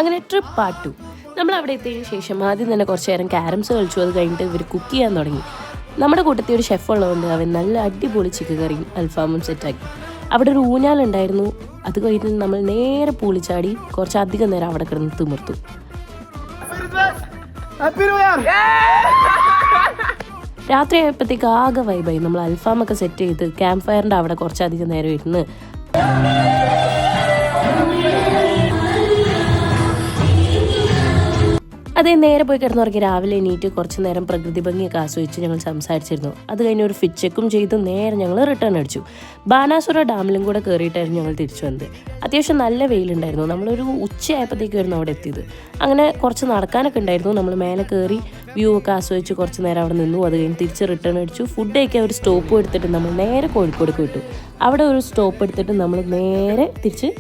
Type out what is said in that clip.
അങ്ങനെ trip part 2. നമ്മൾ അവിടെ എത്തിയതിനു ശേഷം ആദ്യം തന്നെ കുറച്ച് നേരം ക്യാരംസ് കളിച്ചു. അത് കഴിഞ്ഞിട്ട് ഇവർ കുക്ക് ചെയ്യാൻ തുടങ്ങി. നമ്മുടെ കൂട്ടത്തിൽ ഒരു ഷെഫ് ഉള്ളതുകൊണ്ട് അവൻ നല്ല അടിപൊളി ചിക്കൻ കറിയും അൽഫാമും സെറ്റാക്കി. അവിടെ ഒരു ഊഞ്ഞാലുണ്ടായിരുന്നു. അത് കഴിഞ്ഞിട്ട് നമ്മൾ നേരെ പൂളിച്ചാടി കുറച്ചധികം നേരം അവിടെ കിടന്ന് തിമിർത്തു. രാത്രി ആയപ്പോഴത്തേക്ക് ആകെ വൈബായി. നമ്മൾ അൽഫാമൊക്കെ സെറ്റ് ചെയ്ത് ക്യാമ്പ് ഫയറിൻ്റെ അവിടെ കുറച്ചധികം നേരം ഇരുന്ന് അതേ നേരെ പോയി കിടന്നുറങ്ങി. രാവിലെ എണീറ്റ് കുറച്ച് നേരം പ്രകൃതി ഭംഗിയൊക്കെ ആസ്വദിച്ച് ഞങ്ങൾ സംസാരിച്ചിരുന്നു. അത് കഴിഞ്ഞ് ഒരു ഫിറ്റ് ചെക്കും ചെയ്ത് നേരെ ഞങ്ങൾ റിട്ടേൺ അടിച്ചു. ബാനാസുര ഡാമിലും കൂടെ കയറിയിട്ടായിരുന്നു ഞങ്ങൾ തിരിച്ചു വന്നത്. അത്യാവശ്യം നല്ല വെയിലുണ്ടായിരുന്നു. നമ്മളൊരു ഉച്ചയായപ്പോഴത്തേക്കായിരുന്നു അവിടെ എത്തിയത്. അങ്ങനെ കുറച്ച് നടക്കാനൊക്കെ ഉണ്ടായിരുന്നു. നമ്മൾ മേലെ കയറി വ്യൂ ഒക്കെ ആസ്വദിച്ച് കുറച്ച് നേരം അവിടെ നിന്നു. അത് കഴിഞ്ഞ് തിരിച്ച് റിട്ടേൺ അടിച്ചു. ഫുഡ് കഴിക്കാൻ ഒരു സ്റ്റോപ്പ് എടുത്തിട്ട് നമ്മൾ നേരെ കോഴിക്കോട് വിട്ടു. അവിടെ ഒരു സ്റ്റോപ്പ് എടുത്തിട്ട് നമ്മൾ നേരെ തിരിച്ച്